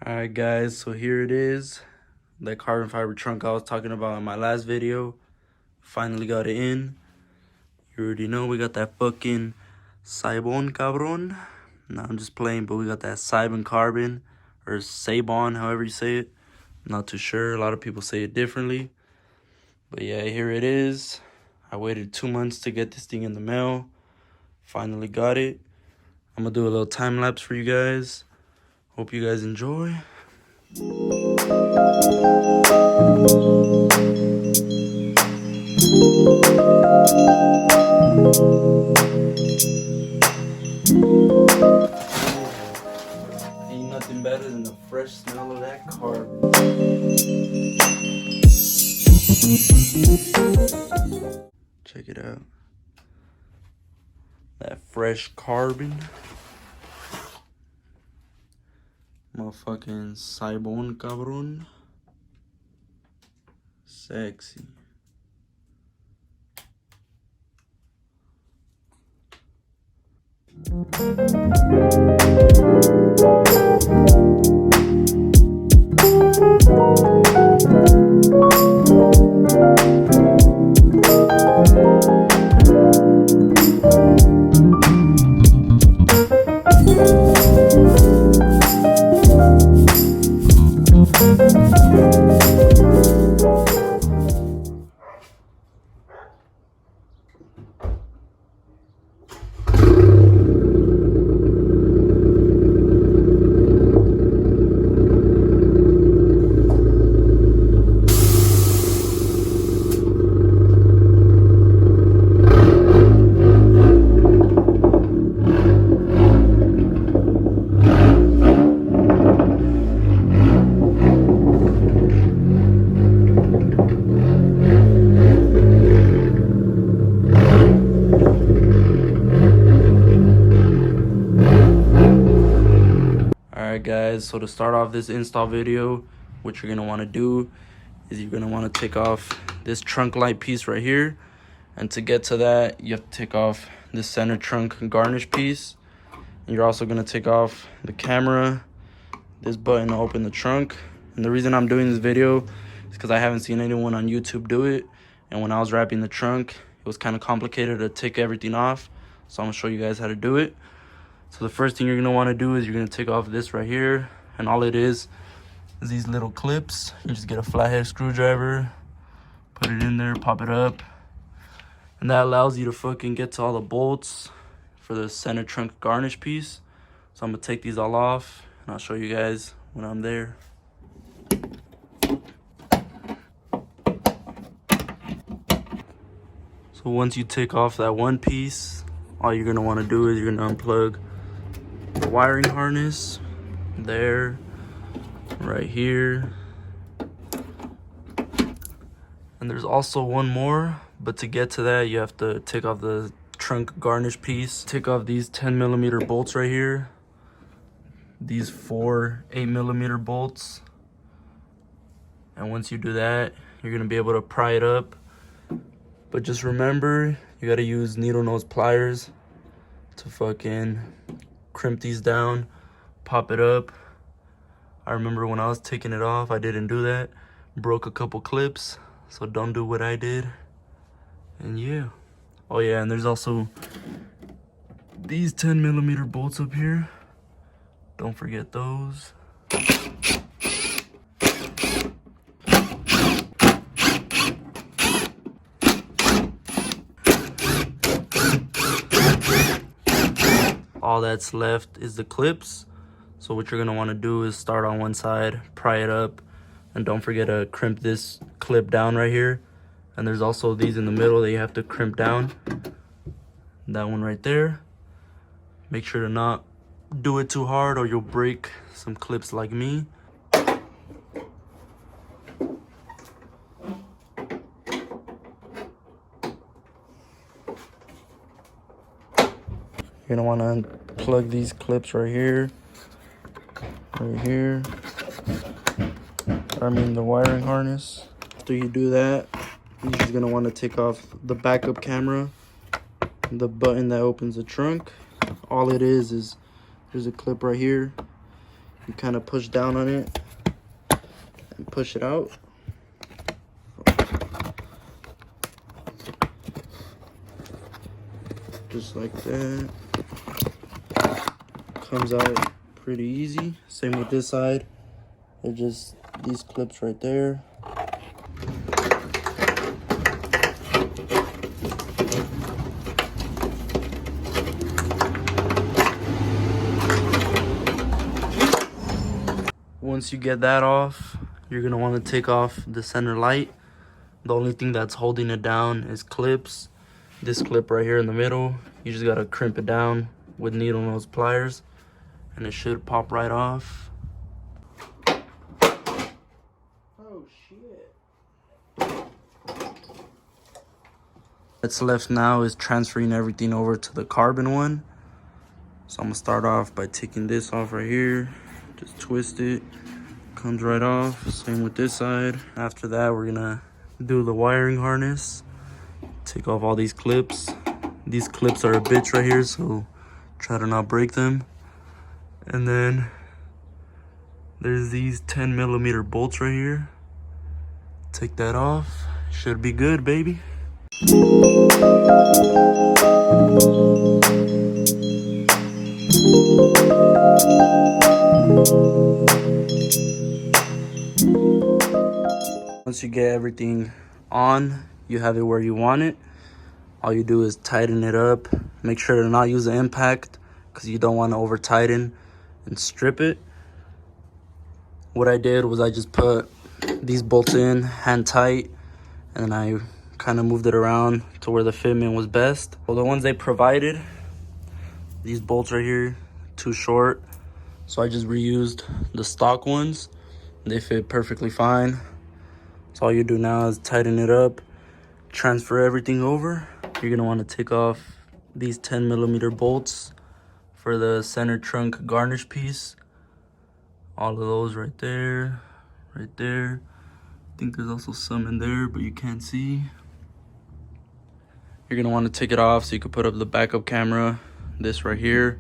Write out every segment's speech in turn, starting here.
Alright guys, so here it is. That carbon fiber trunk I was talking about in my last video. Finally got it in. You already know we got that fucking Seibon, cabron. No, I'm just playing, but we got that Seibon carbon, or Seibon, however you say it. I'm not too sure. A lot of people say it differently. But yeah, here it is. I waited 2 months to get this thing in the mail. Finally got it. I'm gonna do a little time lapse for you guys. Hope you guys enjoy. Ain't nothing better than the fresh smell of that carbon. Check it out. That fresh carbon. Motherfucking Seibon, cabron. Sexy. Alright guys, so to start off this install video, what you're gonna want to do is you're gonna want to take off this trunk light piece right here, and to get to that you have to take off this center trunk garnish piece, and you're also gonna take off the camera, this button to open the trunk. And the reason I'm doing this video is because I haven't seen anyone on YouTube do it, and when I was wrapping the trunk it was kind of complicated to take everything off, so I'm gonna show you guys how to do it. So the first thing you're going to want to do is you're going to take off this right here. And all it is these little clips. You just get a flathead screwdriver, put it in there, pop it up. And that allows you to fucking get to all the bolts for the center trunk garnish piece. So I'm going to take these all off and I'll show you guys when I'm there. So once you take off that one piece, all you're going to want to do is you're going to unplug the wiring harness there, right here, and there's also one more, but to get to that you have to take off the trunk garnish piece. Take off these 10mm bolts right here, these 4 8mm bolts, and once you do that you're gonna be able to pry it up. But just remember, you gotta use needle nose pliers to fucking crimp these down, pop it up. I remember when I was taking it off, I didn't do that, broke a couple clips, so don't do what I did. And yeah, oh yeah, and there's also these 10mm bolts up here, don't forget those. All that's left is the clips. So what you're gonna want to do is start on one side, pry it up, and don't forget to crimp this clip down right here. And there's also these in the middle that you have to crimp down. That one right there. Make sure to not do it too hard or you'll break some clips like me. You're gonna want to unplug these clips right here, the wiring harness. After you do that, you're just gonna want to take off the backup camera, the button that opens the trunk. All it is there's a clip right here. You kind of push down on it and push it out. Just like that. Comes out pretty easy. Same with this side. They're just these clips right there. Once you get that off, you're gonna want to take off the center light. The only thing that's holding it down is clips. This clip right here in the middle, you just gotta crimp it down with needle nose pliers and it should pop right off. Oh shit. What's left now is transferring everything over to the carbon one. So I'm gonna start off by taking this off right here. Just twist it, comes right off. Same with this side. After that, we're gonna do the wiring harness. Take off all these clips. These clips are a bitch right here, so try to not break them. And then there's these 10mm bolts right here. Take that off. Should be good, baby. Once you get everything on, you have it where you want it. All you do is tighten it up. Make sure to not use the impact because you don't want to over tighten and strip it. What I did was I just put these bolts in hand tight and then I kind of moved it around to where the fitment was best. Well, the ones they provided, these bolts right here, too short, so I just reused the stock ones. They fit perfectly fine. So all you do now is tighten it up, transfer everything over. You're gonna want to take off these 10mm bolts for the center trunk garnish piece. All of those right there, right there. I think there's also some in there, but you can't see. You're gonna want to take it off so you can put up the backup camera, this right here,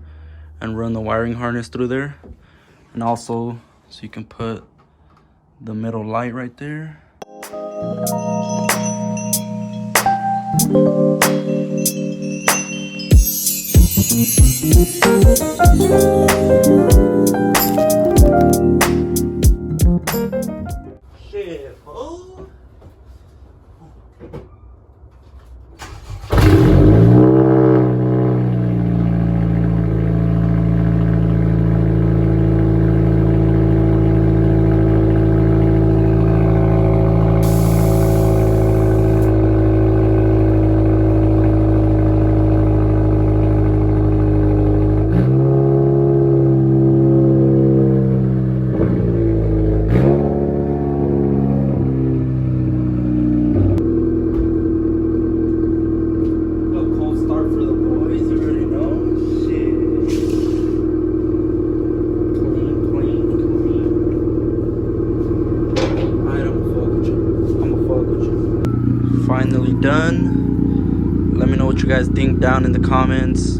and run the wiring harness through there. And also, so you can put the middle light right there. Shit, oh. Finally done. Let me know what you guys think down in the comments.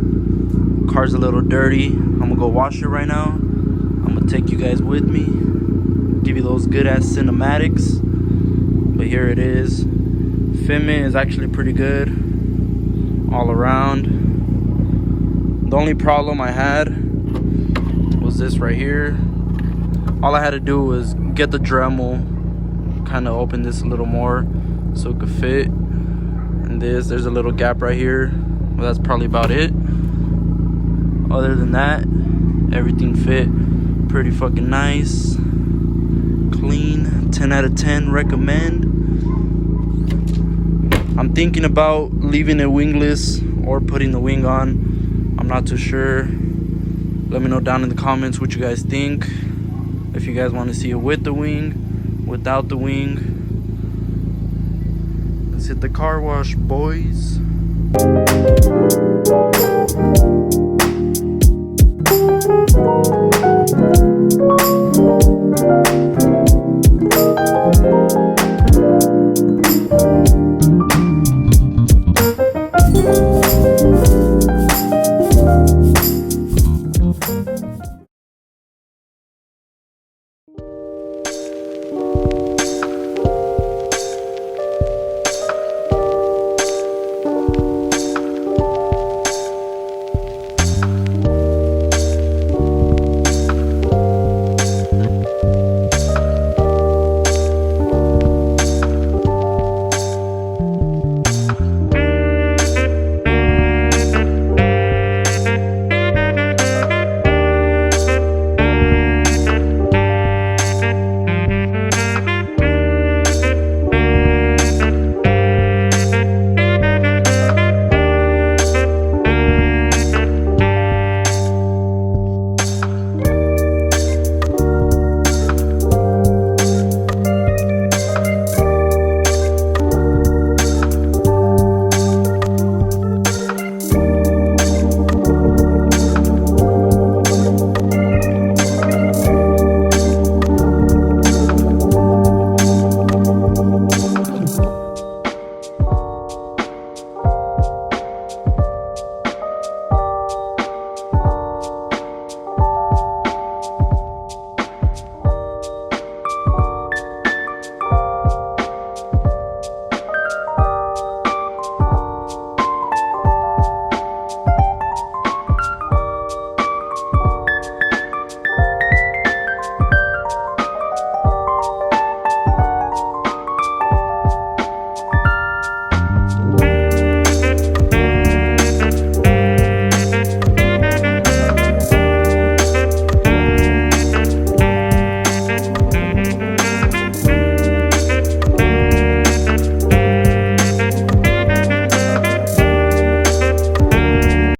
Car's a little dirty. I'm gonna go wash it right now. I'm gonna take you guys with me, give you those good ass cinematics. But here it is. Fitment is actually pretty good all around. The only problem I had was this right here. All I had to do was get the Dremel, kind of open this a little more so it could fit. And there's a little gap right here. Well, that's probably about it. Other than that, everything fit pretty fucking nice, clean. 10 out of 10 recommend. I'm thinking about leaving it wingless or putting the wing on. I'm not too sure. Let me know down in the comments what you guys think. If you guys want to see it with the wing, without the wing. Let's hit the car wash, boys.